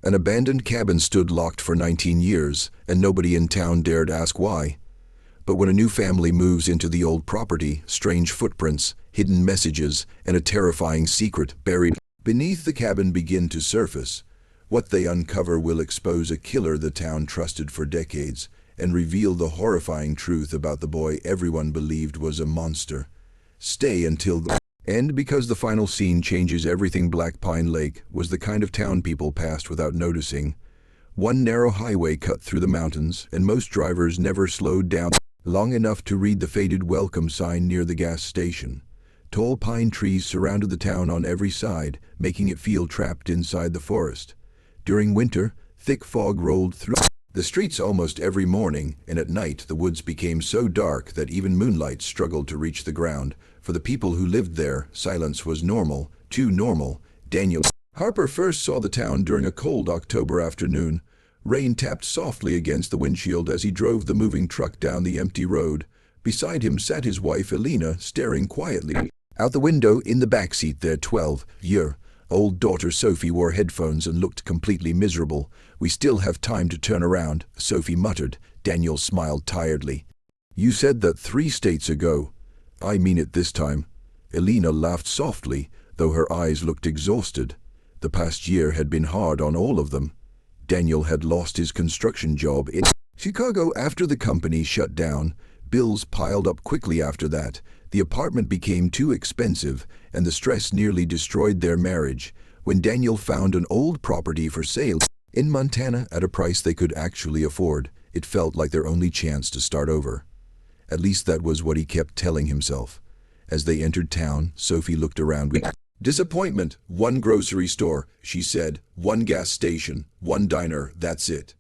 An abandoned cabin stood locked for 19 years, and nobody in town dared ask why. But when a new family moves into the old property, strange footprints, hidden messages, and a terrifying secret buried beneath the cabin begin to surface. What they uncover will expose a killer the town trusted for decades, and reveal the horrifying truth about the boy everyone believed was a monster. Stay until the end, because the final scene changes everything. Black Pine Lake was the kind of town people passed without noticing. One narrow highway cut through the mountains, and most drivers never slowed down long enough to read the faded welcome sign near the gas station. Tall pine trees surrounded the town on every side, making it feel trapped inside the forest. During winter, thick fog rolled through the streets almost every morning, and at night the woods became so dark that even moonlight struggled to reach the ground. For the people who lived there, silence was normal, too normal. Daniel Harper first saw the town during a cold October afternoon. Rain tapped softly against the windshield as he drove the moving truck down the empty road. Beside him sat his wife Elena, staring quietly out the window. In the backseat, their 12-year-old daughter Sophie wore headphones and looked completely miserable. "We still have time to turn around," Sophie muttered. Daniel smiled tiredly. "You said that 3 states ago." "I mean it this time." Elena laughed softly, though her eyes looked exhausted. The past year had been hard on all of them. Daniel had lost his construction job in Chicago after the company shut down. Bills piled up quickly after that. The apartment became too expensive, and the stress nearly destroyed their marriage. When Daniel found an old property for sale in Montana at a price they could actually afford, it felt like their only chance to start over. At least that was what he kept telling himself. As they entered town, Sophie looked around with disappointment. "One grocery store," she said. "One gas station, one diner, that's it."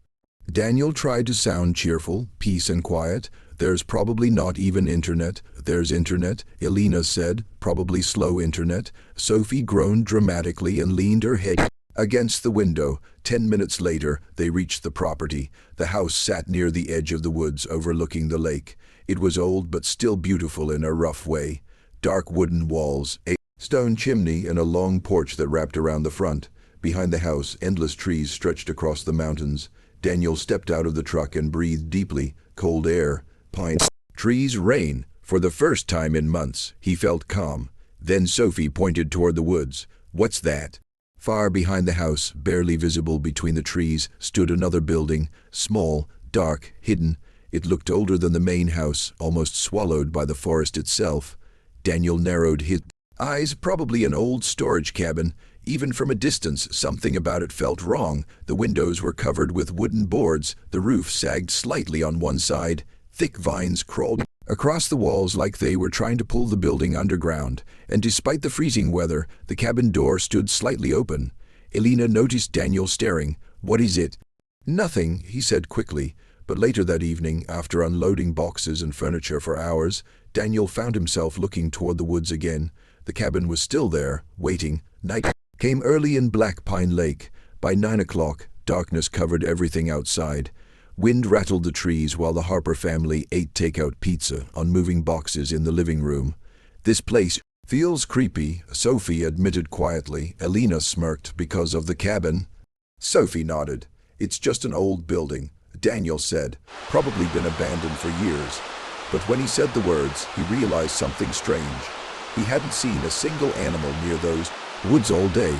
Daniel tried to sound cheerful, peace and quiet. "There's probably not even internet." "There's internet," Elena said. "Probably slow internet." Sophie groaned dramatically and leaned her head against the window. 10 minutes later, they reached the property. The house sat near the edge of the woods overlooking the lake. It was old but still beautiful in a rough way. Dark wooden walls, a stone chimney, and a long porch that wrapped around the front. Behind the house, endless trees stretched across the mountains. Daniel stepped out of the truck and breathed deeply. Cold air, pine trees, rain. For the first time in months, he felt calm. Then Sophie pointed toward the woods. "What's that?" Far behind the house, barely visible between the trees, stood another building, small, dark, hidden. It looked older than the main house, almost swallowed by the forest itself. Daniel narrowed his eyes. Probably an old storage cabin. Even from a distance, something about it felt wrong. The windows were covered with wooden boards. The roof sagged slightly on one side. Thick vines crawled across the walls like they were trying to pull the building underground. And despite the freezing weather, the cabin door stood slightly open. Elena noticed Daniel staring. "What is it?" "Nothing," he said quickly. But later that evening, after unloading boxes and furniture for hours, Daniel found himself looking toward the woods again. The cabin was still there, waiting. Night came early in Black Pine Lake. By 9 o'clock, darkness covered everything outside. Wind rattled the trees while the Harper family ate takeout pizza on moving boxes in the living room. "This place feels creepy," Sophie admitted quietly. Elena smirked. "Because of the cabin?" Sophie nodded. "It's just an old building," Daniel said. "Probably been abandoned for years." But when he said the words, he realized something strange. He hadn't seen a single animal near those woods all day.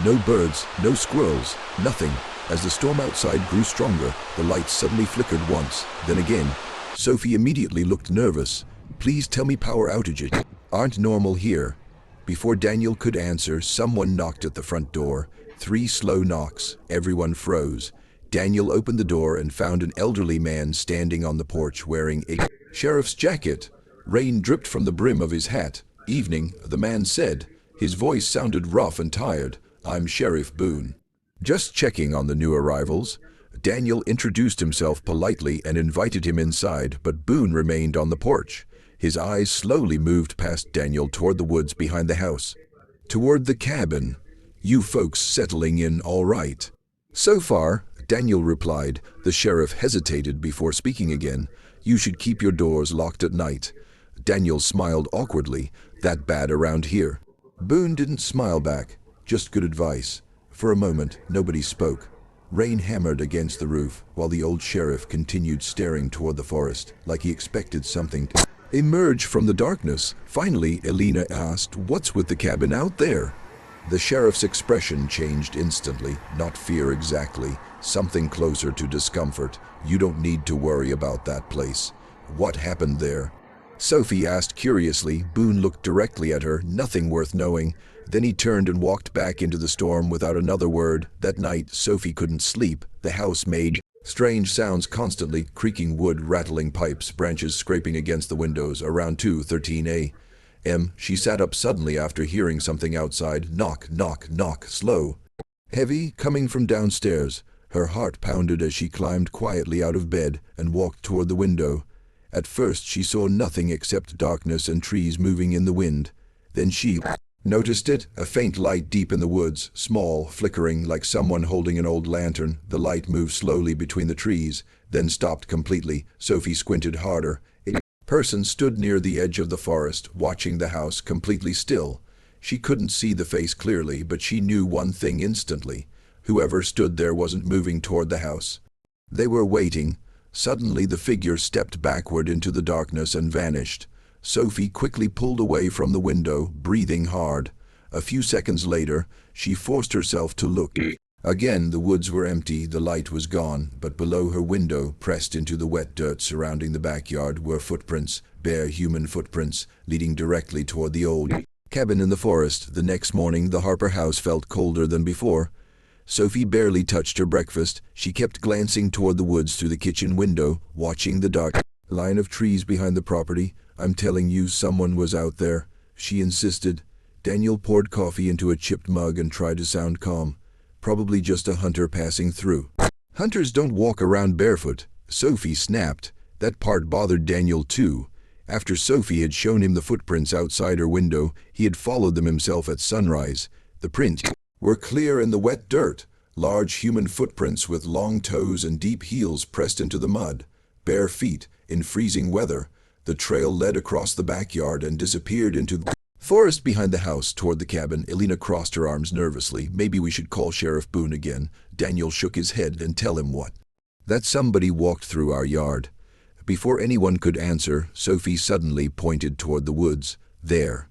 No birds, no squirrels, nothing. As the storm outside grew stronger, the lights suddenly flickered once, then again. Sophie immediately looked nervous. "Please tell me power outages aren't normal here." Before Daniel could answer, someone knocked at the front door. 3 slow knocks. Everyone froze. Daniel opened the door and found an elderly man standing on the porch wearing a sheriff's jacket. Rain dripped from the brim of his hat. "Evening," the man said. His voice sounded rough and tired. "I'm Sheriff Boone. Just checking on the new arrivals." Daniel introduced himself politely and invited him inside, but Boone remained on the porch. His eyes slowly moved past Daniel toward the woods behind the house. "Toward the cabin. You folks settling in all right?" "So far," Daniel replied. The sheriff hesitated before speaking again. "You should keep your doors locked at night." Daniel smiled awkwardly. "That bad around here?" Boone didn't smile back. "Just good advice." For a moment, nobody spoke. Rain hammered against the roof, while the old sheriff continued staring toward the forest, like he expected something to emerge from the darkness. Finally, Elena asked, "What's with the cabin out there?" The sheriff's expression changed instantly. Not fear exactly, something closer to discomfort. "You don't need to worry about that place." "What happened there?" Sophie asked curiously. Boone looked directly at her. "Nothing worth knowing." Then he turned and walked back into the storm without another word. That night, Sophie couldn't sleep. The house made strange sounds constantly, creaking wood, rattling pipes, branches scraping against the windows. Around 2:13 a.m., she sat up suddenly after hearing something outside. Knock, knock, knock, slow, heavy, coming from downstairs. Her heart pounded as she climbed quietly out of bed and walked toward the window. At first she saw nothing except darkness and trees moving in the wind. Then she noticed it, a faint light deep in the woods, small, flickering, like someone holding an old lantern. The light moved slowly between the trees, then stopped completely. Sophie squinted harder. A person stood near the edge of the forest, watching the house, completely still. She couldn't see the face clearly, but she knew one thing instantly. Whoever stood there wasn't moving toward the house. They were waiting. Suddenly the figure stepped backward into the darkness and vanished. Sophie quickly pulled away from the window, breathing hard. A few seconds later, she forced herself to look. Again, the woods were empty, the light was gone, but below her window, pressed into the wet dirt surrounding the backyard, were footprints, bare human footprints, leading directly toward the old cabin in the forest. The next morning, the Harper house felt colder than before. Sophie barely touched her breakfast. She kept glancing toward the woods through the kitchen window, watching the dark line of trees behind the property. "I'm telling you, someone was out there," she insisted. Daniel poured coffee into a chipped mug and tried to sound calm. "Probably just a hunter passing through." "Hunters don't walk around barefoot," Sophie snapped. That part bothered Daniel too. After Sophie had shown him the footprints outside her window, he had followed them himself at sunrise. The prints were clear in the wet dirt, large human footprints with long toes and deep heels pressed into the mud. Bare feet, in freezing weather. The trail led across the backyard and disappeared into the forest behind the house toward the cabin. Elena crossed her arms nervously. "Maybe we should call Sheriff Boone again." Daniel shook his head. "And tell him what?" "That somebody walked through our yard." Before anyone could answer, Sophie suddenly pointed toward the woods. "There."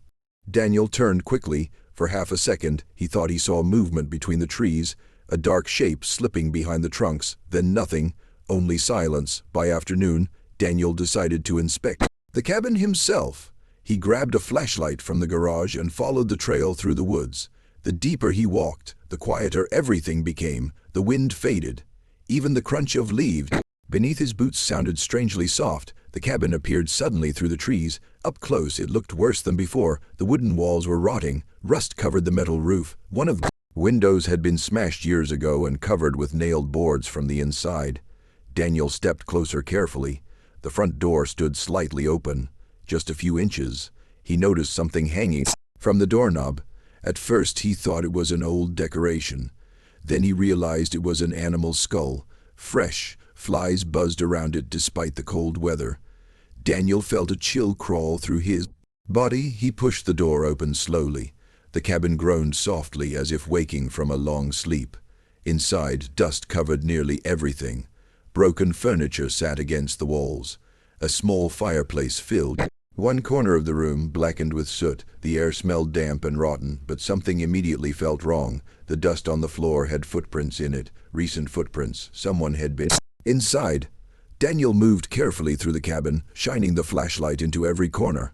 Daniel turned quickly. For half a second, he thought he saw movement between the trees, a dark shape slipping behind the trunks, then nothing, only silence. By afternoon, Daniel decided to inspect the cabin himself. He grabbed a flashlight from the garage and followed the trail through the woods. The deeper he walked, the quieter everything became. The wind faded. Even the crunch of leaves beneath his boots sounded strangely soft. The cabin appeared suddenly through the trees. Up close, it looked worse than before. The wooden walls were rotting. Rust covered the metal roof. One of the windows had been smashed years ago and covered with nailed boards from the inside. Daniel stepped closer carefully. The front door stood slightly open, just a few inches. He noticed something hanging from the doorknob. At first he thought it was an old decoration. Then he realized it was an animal's skull, fresh. Flies buzzed around it despite the cold weather. Daniel felt a chill crawl through his body. He pushed the door open slowly. The cabin groaned softly as if waking from a long sleep. Inside, dust covered nearly everything. Broken furniture sat against the walls. A small fireplace filled one corner of the room, blackened with soot. The air smelled damp and rotten, but something immediately felt wrong. The dust on the floor had footprints in it, recent footprints. Someone had been inside. Daniel moved carefully through the cabin, shining the flashlight into every corner.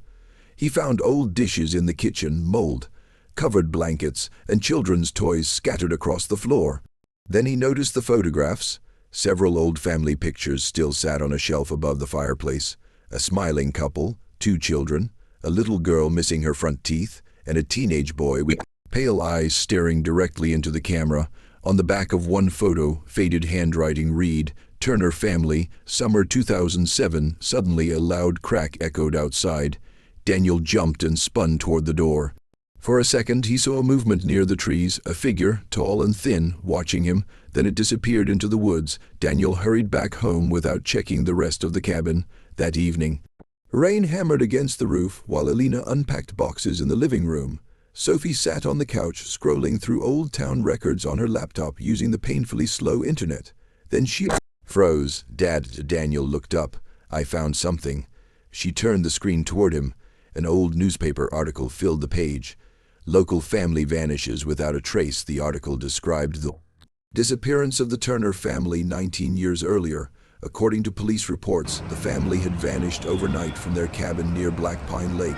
He found old dishes in the kitchen, mold, covered blankets, and children's toys scattered across the floor. Then he noticed the photographs. Several old family pictures still sat on a shelf above the fireplace. A smiling couple, 2 children, a little girl missing her front teeth, and a teenage boy with pale eyes staring directly into the camera. On the back of one photo, faded handwriting read, "Turner family, summer 2007. Suddenly a loud crack echoed outside. Daniel jumped and spun toward the door. For a second he saw movement near the trees, a figure, tall and thin, watching him. Then it disappeared into the woods. Daniel hurried back home without checking the rest of the cabin. That evening, rain hammered against the roof while Elena unpacked boxes in the living room. Sophie sat on the couch, scrolling through old town records on her laptop using the painfully slow internet. Then she froze. "Dad," Daniel looked up. "I found something." She turned the screen toward him. An old newspaper article filled the page. "Local family vanishes without a trace," the article described the disappearance of the Turner family 19 years earlier. According to police reports, the family had vanished overnight from their cabin near Black Pine Lake.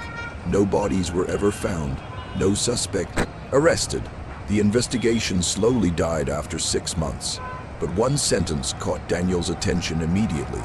No bodies were ever found. No suspect arrested. The investigation slowly died after 6 months. But one sentence caught Daniel's attention immediately.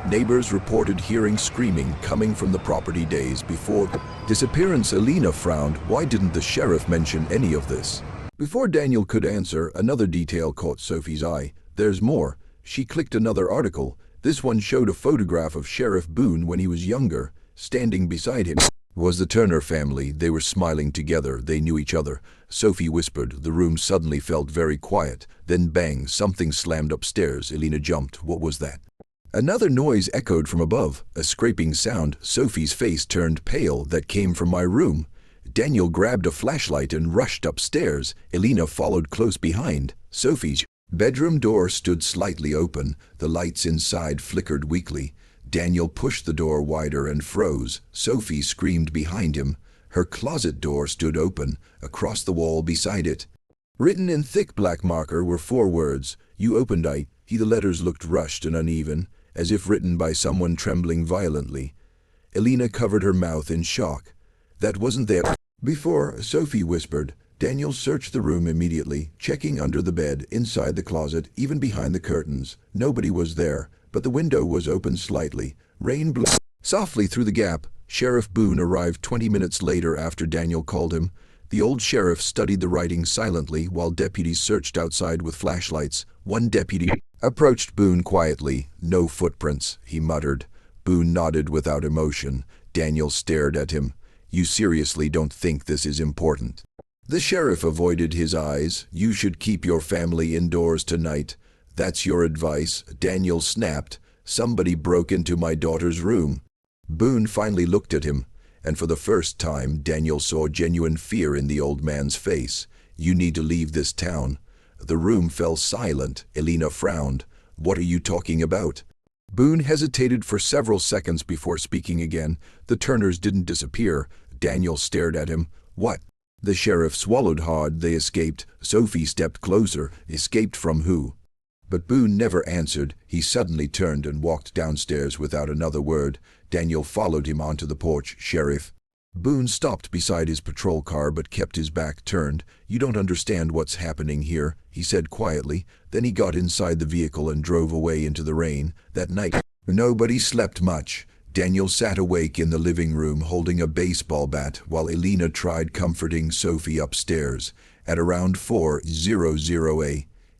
Neighbors reported hearing screaming coming from the property days before disappearance. Elena frowned. Why didn't the sheriff mention any of this? Before Daniel could answer, another detail caught Sophie's eye. "There's more." She clicked another article. This one showed a photograph of Sheriff Boone when he was younger. Standing beside him was the Turner family. They were smiling together. They knew each other. Sophie whispered. The room suddenly felt very quiet. Then bang, something slammed upstairs. Elena jumped. What was that? Another noise echoed from above. A scraping sound. Sophie's face turned pale. That came from my room. Daniel grabbed a flashlight and rushed upstairs. Elena followed close behind. Sophie's bedroom door stood slightly open. The lights inside flickered weakly. Daniel pushed the door wider and froze. Sophie screamed behind him. Her closet door stood open. Across the wall beside it, written in thick black marker, were 4 words. "You opened I." The letters looked rushed and uneven, as if written by someone trembling violently. Elena covered her mouth in shock. "That wasn't there before," Sophie whispered. Daniel searched the room immediately, checking under the bed, inside the closet, even behind the curtains. Nobody was there, but the window was open slightly. Rain blew softly through the gap. Sheriff Boone arrived 20 minutes later after Daniel called him. The old sheriff studied the writing silently while deputies searched outside with flashlights. One deputy approached Boone quietly. "No footprints," he muttered. Boone nodded without emotion. Daniel stared at him. "You seriously don't think this is important?" The sheriff avoided his eyes. "You should keep your family indoors tonight. That's your advice?" Daniel snapped. "Somebody broke into my daughter's room." Boone finally looked at him, and for the first time Daniel saw genuine fear in the old man's face. "You need to leave this town." The room fell silent. Elena frowned. "What are you talking about?" Boone hesitated for several seconds before speaking again. "The Turners didn't disappear." Daniel stared at him. "What?" The sheriff swallowed hard. "They escaped." Sophie stepped closer. "Escaped from who?" But Boone never answered. He suddenly turned and walked downstairs without another word. Daniel followed him onto the porch. "Sheriff." Boone stopped beside his patrol car but kept his back turned. "You don't understand what's happening here," he said quietly. Then he got inside the vehicle and drove away into the rain. That night, nobody slept much. Daniel sat awake in the living room holding a baseball bat while Elena tried comforting Sophie upstairs. At around 4:00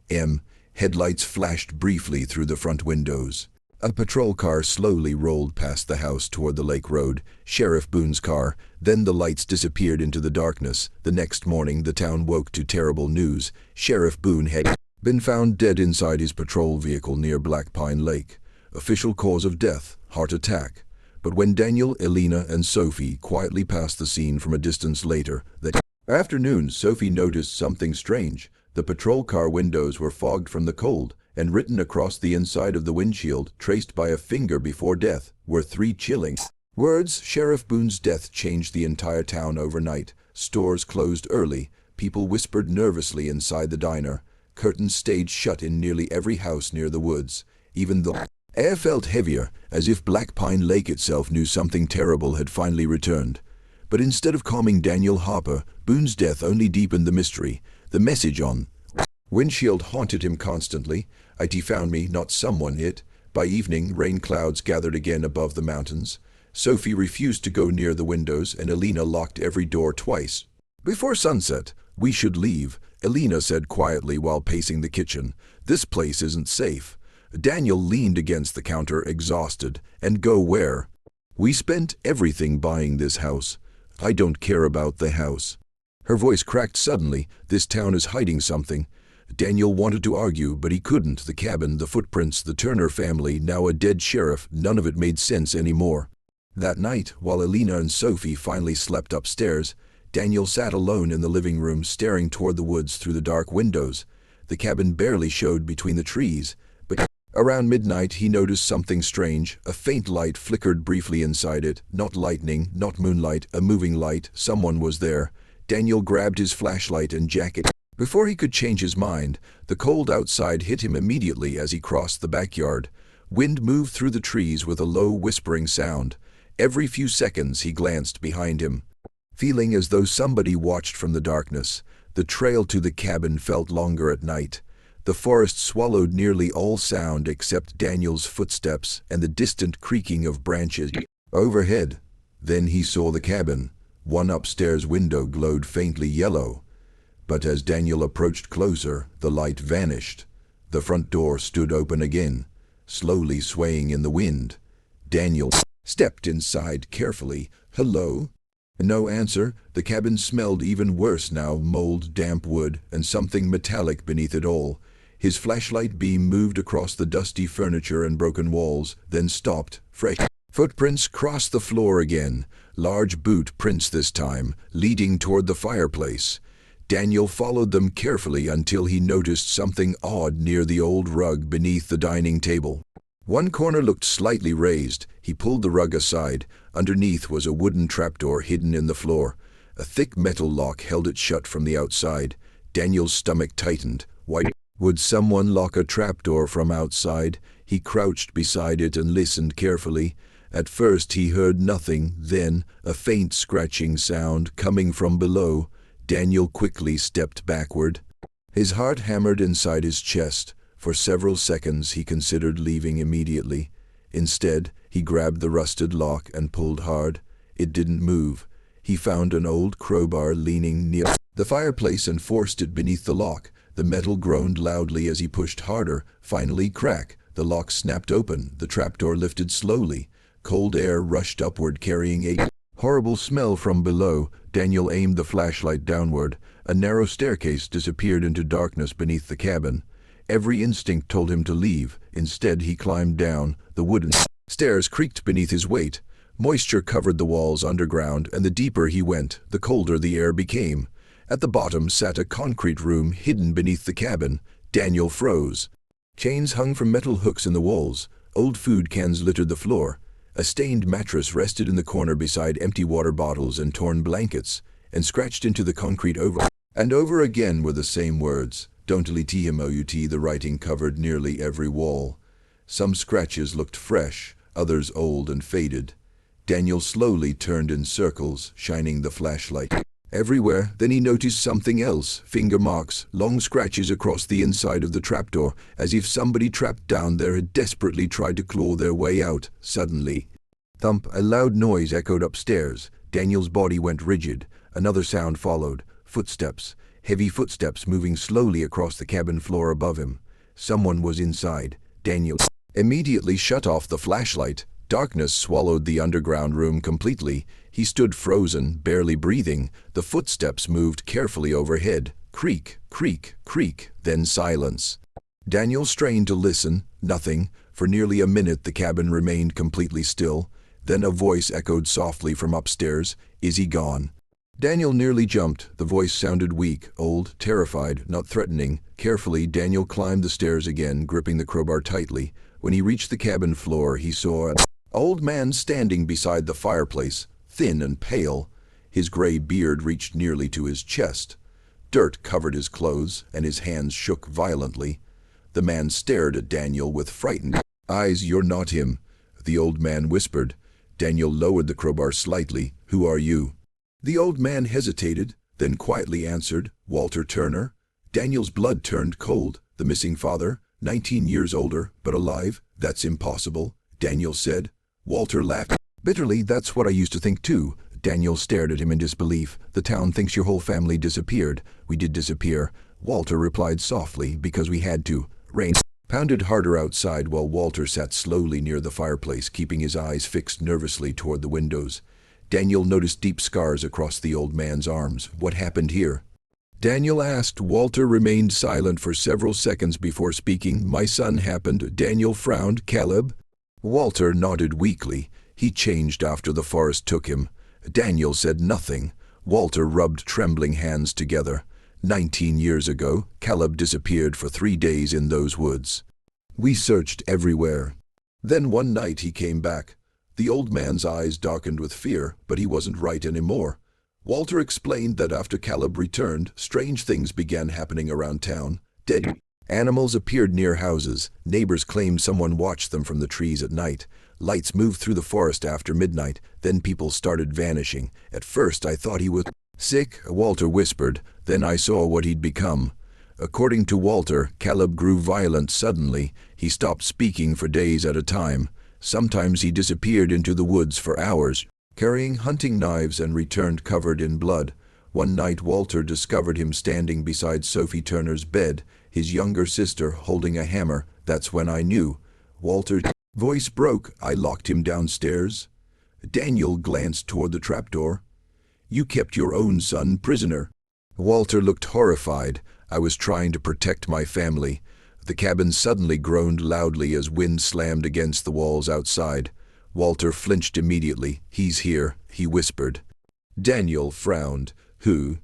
a.m., headlights flashed briefly through the front windows. A patrol car slowly rolled past the house toward the lake road, Sheriff Boone's car. Then the lights disappeared into the darkness. The next morning, the town woke to terrible news. Sheriff Boone had been found dead inside his patrol vehicle near Black Pine Lake. Official cause of death, heart attack. But when Daniel, Elena, and Sophie quietly passed the scene from a distance later that afternoon, Sophie noticed something strange. The patrol car windows were fogged from the cold, and written across the inside of the windshield, traced by a finger before death, were 3 chilling words. Sheriff Boone's death changed the entire town overnight. Stores closed early. People whispered nervously inside the diner. Curtains stayed shut in nearly every house near the woods. Even the air felt heavier, as if Black Pine Lake itself knew something terrible had finally returned. But instead of calming Daniel Harper, Boone's death only deepened the mystery. The message on windshield haunted him constantly. "It found me, not someone it." By evening, rain clouds gathered again above the mountains. Sophie refused to go near the windows, and Elena locked every door twice. Before sunset, "We should leave," Elena said quietly while pacing the kitchen. "This place isn't safe." Daniel leaned against the counter, exhausted. "And go where?" "We spent everything buying this house." "I don't care about the house." Her voice cracked suddenly. "This town is hiding something." Daniel wanted to argue, but he couldn't. The cabin, the footprints, the Turner family, now a dead sheriff, none of it made sense anymore. That night, while Elena and Sophie finally slept upstairs, Daniel sat alone in the living room, staring toward the woods through the dark windows. The cabin barely showed between the trees, but around midnight he noticed something strange. A faint light flickered briefly inside it. Not lightning, not moonlight, a moving light. Someone was there. Daniel grabbed his flashlight and jacket. Before he could change his mind, the cold outside hit him immediately as he crossed the backyard. Wind moved through the trees with a low whispering sound. Every few seconds he glanced behind him, feeling as though somebody watched from the darkness. The trail to the cabin felt longer at night. The forest swallowed nearly all sound except Daniel's footsteps and the distant creaking of branches overhead. Then he saw the cabin. One upstairs window glowed faintly yellow. But as Daniel approached closer, the light vanished. The front door stood open again, slowly swaying in the wind. Daniel stepped inside carefully. "Hello?" No answer. The cabin smelled even worse now, mold, damp wood, and something metallic beneath it all. His flashlight beam moved across the dusty furniture and broken walls, then stopped. Fresh footprints crossed the floor again, large boot prints this time, leading toward the fireplace. Daniel followed them carefully until he noticed something odd near the old rug beneath the dining table. One corner looked slightly raised. He pulled the rug aside. Underneath was a wooden trapdoor hidden in the floor. A thick metal lock held it shut from the outside. Daniel's stomach tightened. Why would someone lock a trapdoor from outside? He crouched beside it and listened carefully. At first he heard nothing, then a faint scratching sound coming from below. Daniel quickly stepped backward. His heart hammered inside his chest. For several seconds he considered leaving immediately. Instead, he grabbed the rusted lock and pulled hard. It didn't move. He found an old crowbar leaning near the fireplace and forced it beneath the lock. The metal groaned loudly as he pushed harder. Finally, crack! The lock snapped open. The trapdoor lifted slowly. Cold air rushed upward, carrying a horrible smell from below. Daniel aimed the flashlight downward. A narrow staircase disappeared into darkness beneath the cabin. Every instinct told him to leave. Instead, he climbed down. The wooden stairs creaked beneath his weight. Moisture covered the walls underground, and the deeper he went, the colder the air became. At the bottom sat a concrete room hidden beneath the cabin. Daniel froze. Chains hung from metal hooks in the walls. Old food cans littered the floor. A stained mattress rested in the corner beside empty water bottles and torn blankets, and scratched into the concrete over and over again were the same words. "Don't let him out." The writing covered nearly every wall. Some scratches looked fresh, others old and faded. Daniel slowly turned in circles, shining the flashlight everywhere. Then he noticed something else. Finger marks, long scratches across the inside of the trapdoor, as if somebody trapped down there had desperately tried to claw their way out. Suddenly, thump! A loud noise echoed upstairs. Daniel's body went rigid. Another sound followed. Footsteps. Heavy footsteps moving slowly across the cabin floor above him. Someone was inside. Daniel immediately shut off the flashlight. Darkness swallowed the underground room completely. He stood frozen, barely breathing. The footsteps moved carefully overhead. Creak, creak, creak, then silence. Daniel strained to listen. Nothing. For nearly a minute the cabin remained completely still. Then a voice echoed softly from upstairs. "Is he gone?" Daniel nearly jumped. The voice sounded weak, old, terrified, not threatening. Carefully, Daniel climbed the stairs again, gripping the crowbar tightly. When he reached the cabin floor, he saw an old man standing beside the fireplace, thin and pale. His gray beard reached nearly to his chest. Dirt covered his clothes, and his hands shook violently. The man stared at Daniel with frightened eyes. "You're not him," the old man whispered. Daniel lowered the crowbar slightly. "Who are you?" The old man hesitated, then quietly answered, "Walter Turner." Daniel's blood turned cold. The missing father, 19 years older, but alive? "That's impossible," Daniel said. Walter laughed bitterly. "That's what I used to think too." Daniel stared at him in disbelief. "The town thinks your whole family disappeared." "We did disappear," Walter replied softly, "because we had to." Rain pounded harder outside while Walter sat slowly near the fireplace, keeping his eyes fixed nervously toward the windows. Daniel noticed deep scars across the old man's arms. "What happened here?" Daniel asked. Walter remained silent for several seconds before speaking. "My son happened." Daniel frowned. "Caleb?" Walter nodded weakly. "He changed after the forest took him." Daniel said nothing. Walter rubbed trembling hands together. 19 years ago, Caleb disappeared for 3 days in those woods. We searched everywhere. Then one night he came back. The old man's eyes darkened with fear, but he wasn't right anymore. Walter explained that after Caleb returned, strange things began happening around town. Dead animals appeared near houses. Neighbors claimed someone watched them from the trees at night. Lights moved through the forest after midnight. Then people started vanishing. At first I thought he was sick, Walter whispered. Then I saw what he'd become. According to Walter, Caleb grew violent suddenly. He stopped speaking for days at a time. Sometimes he disappeared into the woods for hours, carrying hunting knives, and returned covered in blood. One night Walter discovered him standing beside Sophie Turner's bed, his younger sister holding a hammer. That's when I knew. Walter's voice broke. I locked him downstairs. Daniel glanced toward the trapdoor. You kept your own son prisoner. Walter looked horrified. I was trying to protect my family. The cabin suddenly groaned loudly as wind slammed against the walls outside. Walter flinched immediately. He's here, he whispered. Daniel frowned. Who?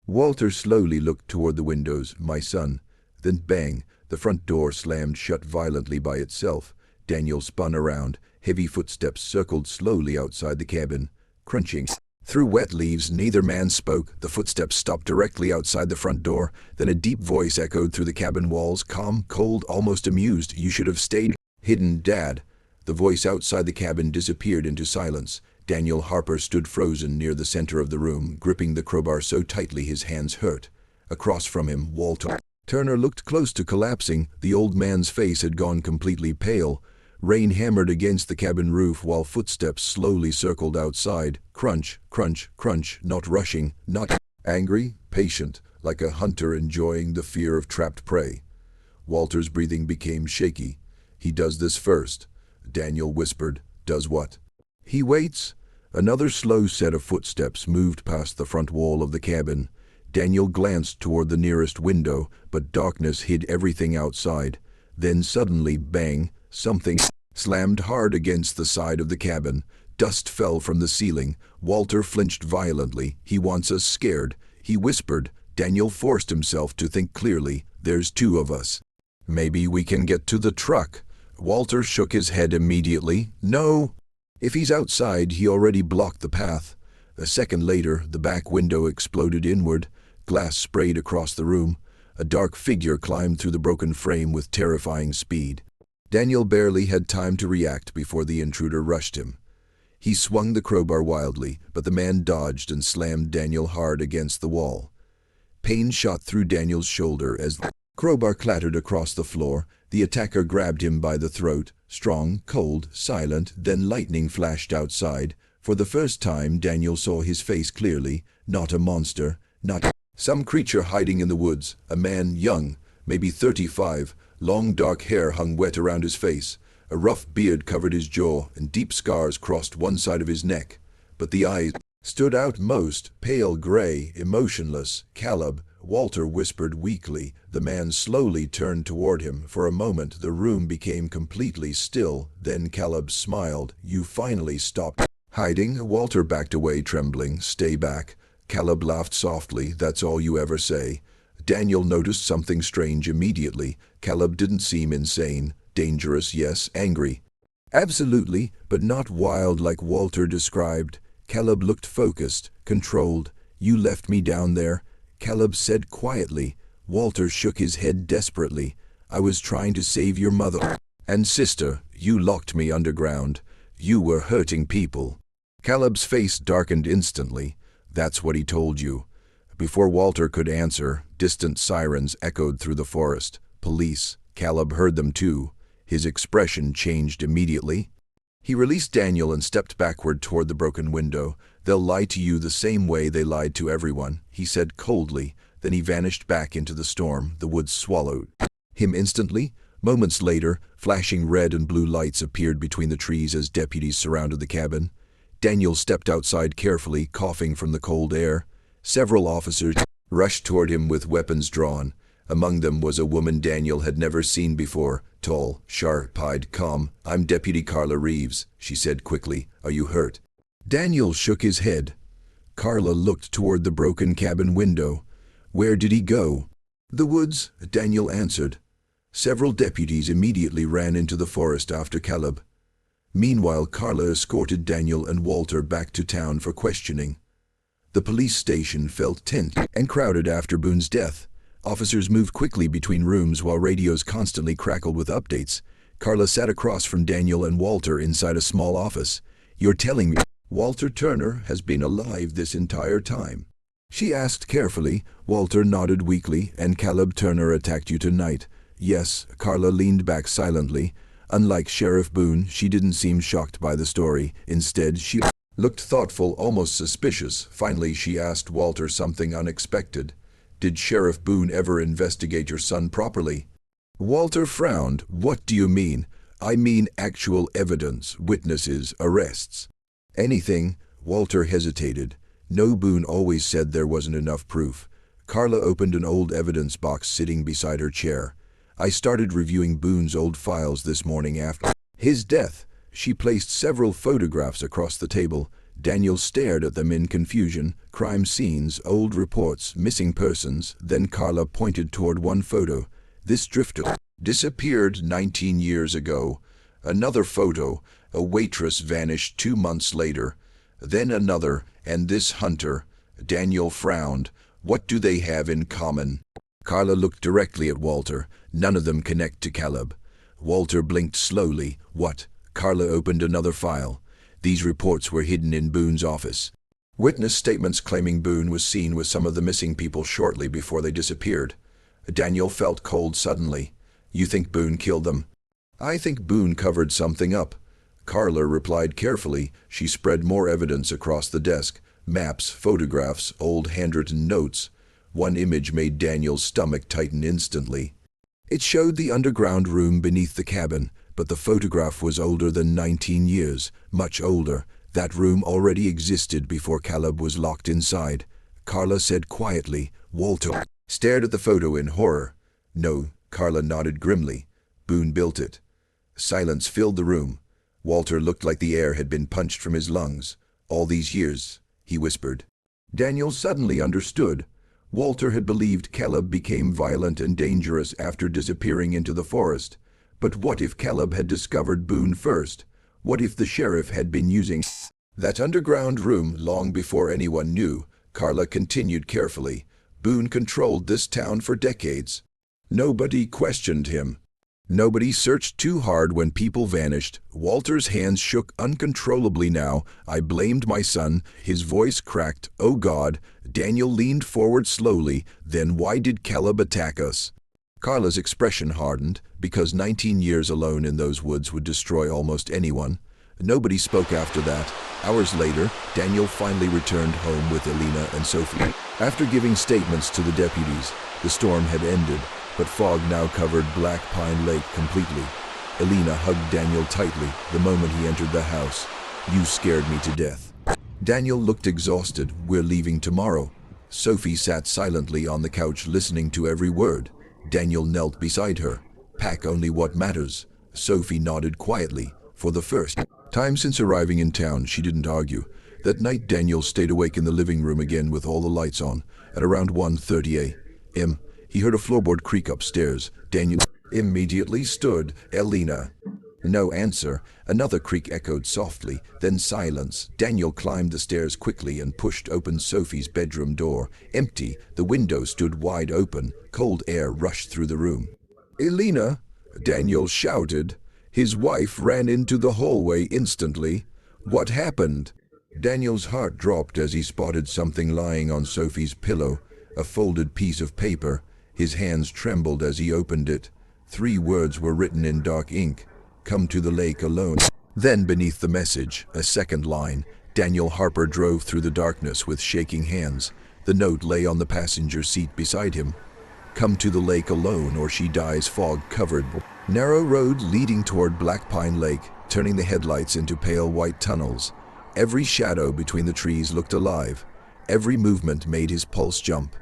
Walter slowly looked toward the windows. My son. Then bang, the front door slammed shut violently by itself. Daniel spun around. Heavy footsteps circled slowly outside the cabin, crunching through wet leaves. Neither man spoke. The footsteps stopped directly outside the front door. Then a deep voice echoed through the cabin walls, calm, cold, almost amused. You should have stayed hidden, Dad. The voice outside the cabin disappeared into silence. Daniel Harper stood frozen near the center of the room, gripping the crowbar so tightly his hands hurt. Across from him, Walter Turner looked close to collapsing. The old man's face had gone completely pale. Rain hammered against the cabin roof while footsteps slowly circled outside. Crunch, crunch, crunch, not rushing, not angry, patient, like a hunter enjoying the fear of trapped prey. Walter's breathing became shaky. He does this first. Daniel whispered. Does what? He waits. Another slow set of footsteps moved past the front wall of the cabin. Daniel glanced toward the nearest window, but darkness hid everything outside. Then suddenly, bang, something slammed hard against the side of the cabin. Dust fell from the ceiling. Walter flinched violently. He wants us scared, he whispered. Daniel forced himself to think clearly. There's 2 of us. Maybe we can get to the truck. Walter shook his head immediately. No. If he's outside, he already blocked the path. A second later, the back window exploded inward. Glass sprayed across the room. A dark figure climbed through the broken frame with terrifying speed. Daniel barely had time to react before the intruder rushed him. He swung the crowbar wildly, but the man dodged and slammed Daniel hard against the wall. Pain shot through Daniel's shoulder as the crowbar clattered across the floor. The attacker grabbed him by the throat, strong, cold, silent. Then lightning flashed outside. For the first time, Daniel saw his face clearly. Not a monster, not some creature hiding in the woods. A man, young, maybe 35. Long dark hair hung wet around his face. A rough beard covered his jaw, and deep scars crossed one side of his neck. But the eyes stood out most, pale gray, emotionless. Caleb, Walter whispered weakly. The man slowly turned toward him. For a moment, the room became completely still. Then Caleb smiled. You finally stopped hiding. Walter backed away, trembling. Stay back. Caleb laughed softly. That's all you ever say. Daniel noticed something strange immediately. Caleb didn't seem insane. Dangerous, yes. Angry. Absolutely, but not wild like Walter described. Caleb looked focused, controlled. You left me down there, Caleb said quietly. Walter shook his head desperately. I was trying to save your mother and sister. You locked me underground. You were hurting people. Caleb's face darkened instantly. That's what he told you. Before Walter could answer, distant sirens echoed through the forest. Police. Caleb heard them too. His expression changed immediately. He released Daniel and stepped backward toward the broken window. They'll lie to you the same way they lied to everyone, he said coldly. Then he vanished back into the storm. The woods swallowed him instantly. Moments later, flashing red and blue lights appeared between the trees as deputies surrounded the cabin. Daniel stepped outside carefully, coughing from the cold air. Several officers rushed toward him with weapons drawn. Among them was a woman Daniel had never seen before, tall, sharp-eyed, calm. I'm Deputy Carla Reeves, she said quickly. Are you hurt? Daniel shook his head. Carla looked toward the broken cabin window. Where did he go? The woods, Daniel answered. Several deputies immediately ran into the forest after Caleb. Meanwhile, Carla escorted Daniel and Walter back to town for questioning. The police station felt tense and crowded after Boone's death. Officers moved quickly between rooms while radios constantly crackled with updates. Carla sat across from Daniel and Walter inside a small office. "You're telling me Walter Turner has been alive this entire time?" she asked carefully. Walter nodded weakly. "And Caleb Turner attacked you tonight?" "Yes." Carla leaned back silently. Unlike Sheriff Boone, she didn't seem shocked by the story. Instead, she looked thoughtful, almost suspicious. Finally, she asked Walter something unexpected. "Did Sheriff Boone ever investigate your son properly?" Walter frowned. "What do you mean?" "I mean actual evidence, witnesses, arrests." "Anything?" Walter hesitated. No, Boone always said there wasn't enough proof. Carla opened an old evidence box sitting beside her chair. "I started reviewing Boone's old files this morning after his death." She placed several photographs across the table. Daniel stared at them in confusion. Crime scenes, old reports, missing persons. Then Carla pointed toward one photo. "This drifter disappeared 19 years ago." Another photo. A waitress vanished 2 months later. Then another. "And this hunter." Daniel frowned. "What do they have in common?" Carla looked directly at Walter. "None of them connect to Caleb." Walter blinked slowly. "What?" Carla opened another file. These reports were hidden in Boone's office. Witness statements claiming Boone was seen with some of the missing people shortly before they disappeared. Daniel felt cold suddenly. "You think Boone killed them?" "I think Boone covered something up." Carla replied carefully. She spread more evidence across the desk. Maps, photographs, old handwritten notes. One image made Daniel's stomach tighten instantly. It showed the underground room beneath the cabin, but the photograph was older than 19 years, much older. That room already existed before Caleb was locked inside. Carla said quietly. Walter stared at the photo in horror. "No," Carla nodded grimly. "Boone built it." Silence filled the room. Walter looked like the air had been punched from his lungs. "All these years," he whispered. Daniel suddenly understood. Walter had believed Caleb became violent and dangerous after disappearing into the forest. But what if Caleb had discovered Boone first? What if the sheriff had been using that underground room long before anyone knew? Carla continued carefully. "Boone controlled this town for decades. Nobody questioned him. Nobody searched too hard when people vanished." Walter's hands shook uncontrollably now. "I blamed my son." His voice cracked. "Oh God." Daniel leaned forward slowly. "Then why did Caleb attack us?" Carla's expression hardened. "Because 19 years alone in those woods would destroy almost anyone." Nobody spoke after that. Hours later, Daniel finally returned home with Elena and Sophie. After giving statements to the deputies, the storm had ended, but fog now covered Black Pine Lake completely. Elena hugged Daniel tightly the moment he entered the house. "You scared me to death." Daniel looked exhausted. "We're leaving tomorrow." Sophie sat silently on the couch listening to every word. Daniel knelt beside her. "Pack only what matters." Sophie nodded quietly. For the first time since arriving in town, she didn't argue. That night, Daniel stayed awake in the living room again with all the lights on. At around 1:30 a.m., he heard a floorboard creak upstairs. Daniel immediately stood. "Elena." No answer. Another creak echoed softly, then silence. Daniel climbed the stairs quickly and pushed open Sophie's bedroom door. Empty. The window stood wide open. Cold air rushed through the room. "Elena!" Daniel shouted. His wife ran into the hallway instantly. "What happened?" Daniel's heart dropped as he spotted something lying on Sophie's pillow, a folded piece of paper. His hands trembled as he opened it. 3 words were written in dark ink. "Come to the lake alone." Then beneath the message, a second line. Daniel Harper drove through the darkness with shaking hands. The note lay on the passenger seat beside him. "Come to the lake alone or she dies." Fog-covered narrow road leading toward Black Pine Lake, turning the headlights into pale white tunnels. Every shadow between the trees looked alive. Every movement made his pulse jump.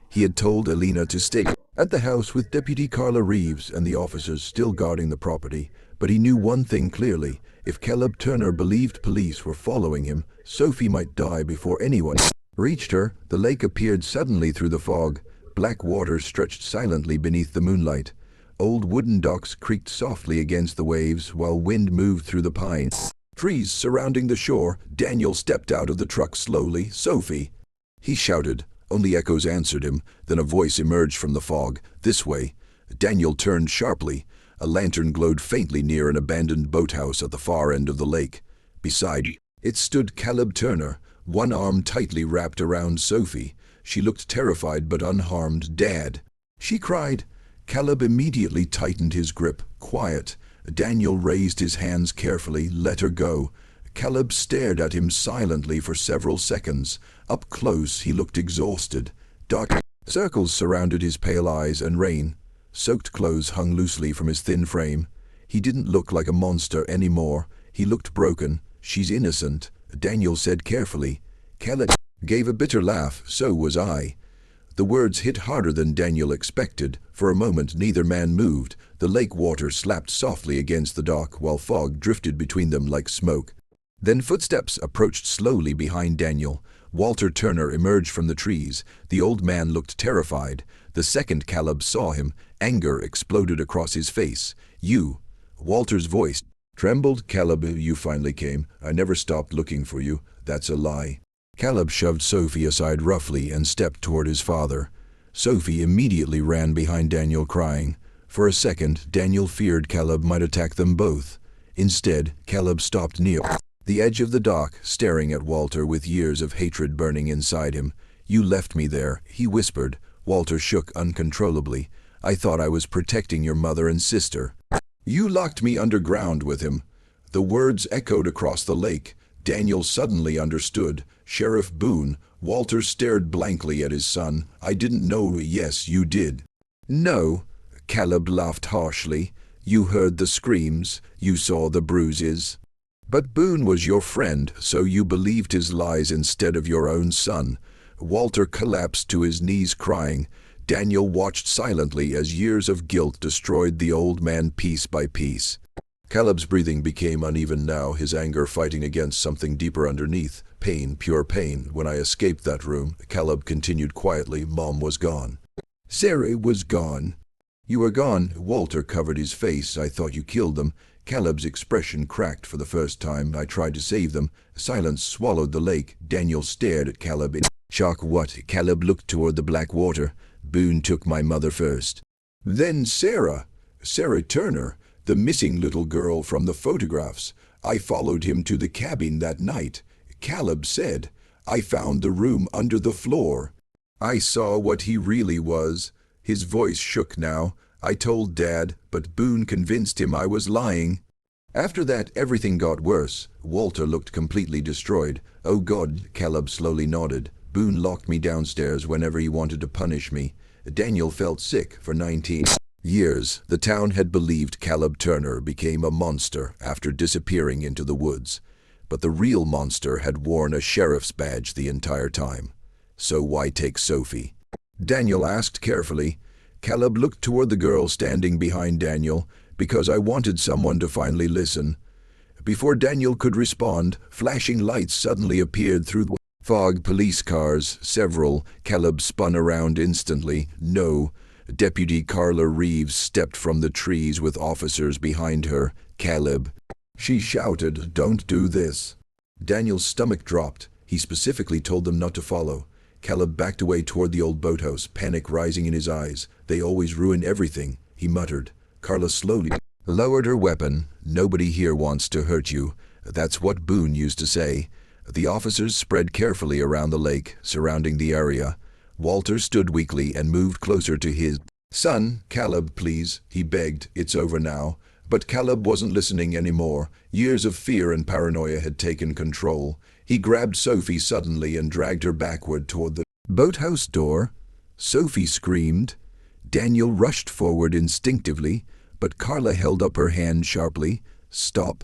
He had told Elena to stay at the house with Deputy Carla Reeves and the officers still guarding the property, but he knew one thing clearly. If Caleb Turner believed police were following him, Sophie might die before anyone reached her, the lake appeared suddenly through the fog. Black water stretched silently beneath the moonlight. Old wooden docks creaked softly against the waves while wind moved through the pines. Trees surrounding the shore. Daniel stepped out of the truck slowly. "Sophie!" he shouted. Only echoes answered him. Then a voice emerged from the fog. "This way." Daniel turned sharply. A lantern glowed faintly near an abandoned boathouse at the far end of the lake. Beside it stood Caleb Turner, one arm tightly wrapped around Sophie. She looked terrified but unharmed. "Dad!" she cried. Caleb immediately tightened his grip. "Quiet." Daniel raised his hands carefully. "Let her go." Caleb stared at him silently for several seconds. Up close, he looked exhausted. Dark circles surrounded his pale eyes, and rain-soaked clothes hung loosely from his thin frame. He didn't look like a monster anymore. He looked broken. "She's innocent," Daniel said carefully. Caleb gave a bitter laugh. "So was I." The words hit harder than Daniel expected. For a moment neither man moved. The lake water slapped softly against the dock while fog drifted between them like smoke. Then footsteps approached slowly behind Daniel. Walter Turner emerged from the trees. The old man looked terrified. The second Caleb saw him, anger exploded across his face. "You!" Walter's voice trembled. "Caleb, you finally came. I never stopped looking for you." "That's a lie." Caleb shoved Sophie aside roughly and stepped toward his father. Sophie immediately ran behind Daniel crying. For a second, Daniel feared Caleb might attack them both. Instead, Caleb stopped near the edge of the dock, staring at Walter with years of hatred burning inside him. "You left me there," he whispered. Walter shook uncontrollably. "I thought I was protecting your mother and sister. You locked me underground with him." The words echoed across the lake. Daniel suddenly understood. "Sheriff Boone." Walter stared blankly at his son. "I didn't know." "Yes, you did." "No." Caleb laughed harshly. "You heard the screams. You saw the bruises. But Boone was your friend, so you believed his lies instead of your own son." Walter collapsed to his knees crying. Daniel watched silently as years of guilt destroyed the old man piece by piece. Caleb's breathing became uneven now, his anger fighting against something deeper underneath. "Pain, pure pain. When I escaped that room," Caleb continued quietly, "Mom was gone. Sarah was gone." "You were gone." Walter covered his face. "I thought you killed them." Caleb's expression cracked for the first time. "I tried to save them." Silence swallowed the lake. Daniel stared at Caleb in shock. "What?" Caleb looked toward the black water. "Boone took my mother first. Then Sarah. Sarah Turner, the missing little girl from the photographs. I followed him to the cabin that night." Caleb said, "I found the room under the floor. I saw what he really was." His voice shook now. "I told Dad, but Boone convinced him I was lying." After that, everything got worse. Walter looked completely destroyed. "Oh God," Caleb slowly nodded. "Boone locked me downstairs whenever he wanted to punish me." Daniel felt sick. For 19 years, the town had believed Caleb Turner became a monster after disappearing into the woods. But the real monster had worn a sheriff's badge the entire time. "So why take Sophie?" Daniel asked carefully. Caleb looked toward the girl standing behind Daniel. "Because I wanted someone to finally listen." Before Daniel could respond, flashing lights suddenly appeared through the fog. Police cars, several. Caleb spun around instantly. "No." Deputy Carla Reeves stepped from the trees with officers behind her. "Caleb," she shouted, "don't do this." Daniel's stomach dropped. He specifically told them not to follow. Caleb backed away toward the old boathouse, panic rising in his eyes. "They always ruin everything," he muttered. Carla slowly lowered her weapon. "Nobody here wants to hurt you. That's what Boone used to say." The officers spread carefully around the lake, surrounding the area. Walter stood weakly and moved closer to his son. "Caleb, please," he begged. "It's over now." But Caleb wasn't listening anymore. Years of fear and paranoia had taken control. He grabbed Sophie suddenly and dragged her backward toward the boathouse door. Sophie screamed. Daniel rushed forward instinctively, but Carla held up her hand sharply. "Stop."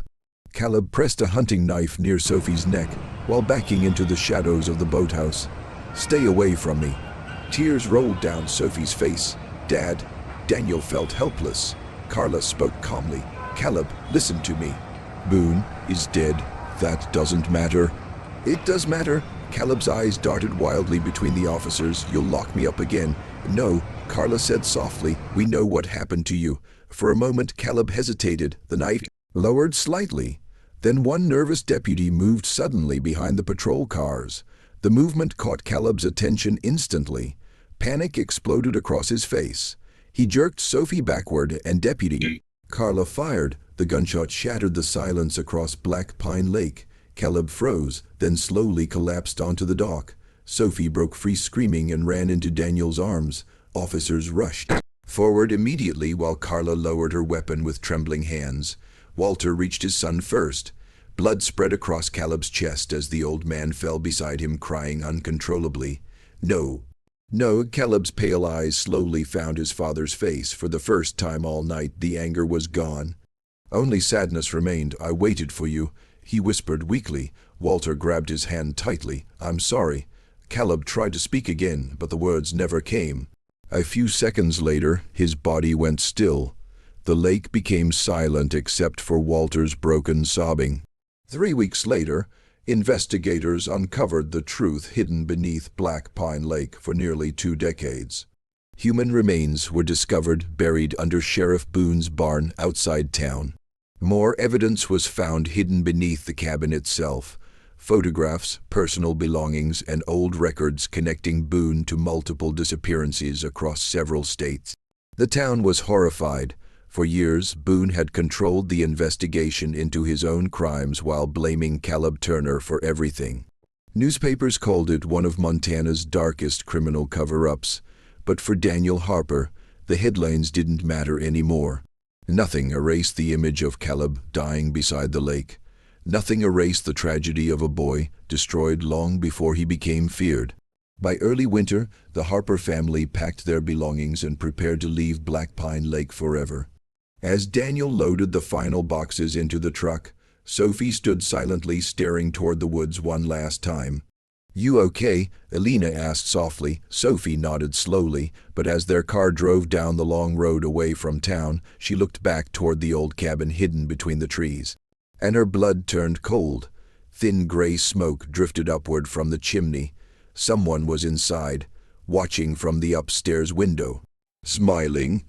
Caleb pressed a hunting knife near Sophie's neck while backing into the shadows of the boathouse. "Stay away from me." Tears rolled down Sophie's face. "Dad." Daniel felt helpless. Carla spoke calmly. "Caleb, listen to me. Boone is dead. That doesn't matter." "It does matter." Caleb's eyes darted wildly between the officers. "You'll lock me up again." "No," Carla said softly. "We know what happened to you." For a moment, Caleb hesitated, the knife lowered slightly. Then one nervous deputy moved suddenly behind the patrol cars. The movement caught Caleb's attention instantly. Panic exploded across his face. He jerked Sophie backward, and Deputy Carla fired. The gunshot shattered the silence across Black Pine Lake. Caleb froze, then slowly collapsed onto the dock. Sophie broke free screaming and ran into Daniel's arms. Officers rushed forward immediately while Carla lowered her weapon with trembling hands. Walter reached his son first. Blood spread across Caleb's chest as the old man fell beside him, crying uncontrollably. "No, no," Caleb's pale eyes slowly found his father's face. For the first time all night, the anger was gone. Only sadness remained. "I waited for you," he whispered weakly. Walter grabbed his hand tightly. "I'm sorry." Caleb tried to speak again, but the words never came. A few seconds later, his body went still. The lake became silent except for Walter's broken sobbing. 3 weeks later, investigators uncovered the truth hidden beneath Black Pine Lake for nearly 2 decades. Human remains were discovered buried under Sheriff Boone's barn outside town. More evidence was found hidden beneath the cabin itself. Photographs, personal belongings, and old records connecting Boone to multiple disappearances across several states. The town was horrified. For years, Boone had controlled the investigation into his own crimes while blaming Caleb Turner for everything. Newspapers called it one of Montana's darkest criminal cover-ups. But for Daniel Harper, the headlines didn't matter anymore. Nothing erased the image of Caleb dying beside the lake. Nothing erased the tragedy of a boy destroyed long before he became feared. By early winter, the Harper family packed their belongings and prepared to leave Black Pine Lake forever. As Daniel loaded the final boxes into the truck, Sophie stood silently staring toward the woods one last time. "You okay?" Elena asked softly. Sophie nodded slowly, but as their car drove down the long road away from town, she looked back toward the old cabin hidden between the trees. And her blood turned cold. Thin gray smoke drifted upward from the chimney. Someone was inside, watching from the upstairs window. Smiling,